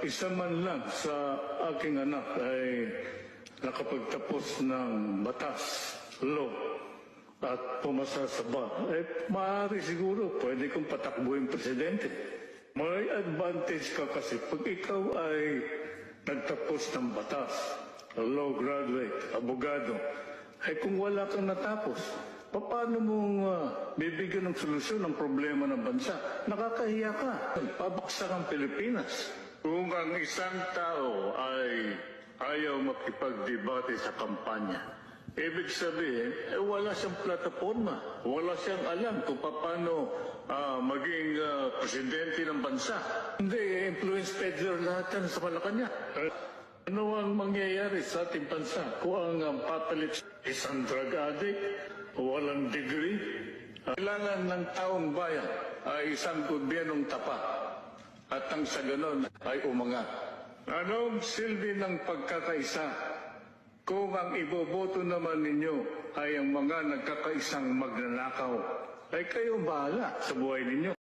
Isa man lang sa aking anak ay nakapagtapos ng batas, law, at pumasa sa bar, maaari siguro pwede kong patakbuhin presidente. May advantage ka kasi pag ikaw ay nagtapos ng batas, law graduate, abogado, kung wala kang natapos, paano mong bibigyan ng solusyon ng problema ng bansa? Nakakahiya ka. Pabaksak ang Pilipinas. Kung ang isang tao ay ayaw makipagdebate sa kampanya, ibig sabihin, wala siyang plataforma. Wala siyang alam kung paano maging presidente ng bansa. Hindi, influence peddler lahat yan sa Malacanang. Ano ang mangyayari sa ating bansa kung ang papalit isang drug addict, walang degree? Kailangan ng taong bayan ay isang gobyernong tapat at ang sa ganon ay umangat. Anong silbi ng pagkakaisa kung ang iboboto naman ninyo ay ang mga nagkakaisang magnanakaw? Ay kayong bahala sa buhay ninyo.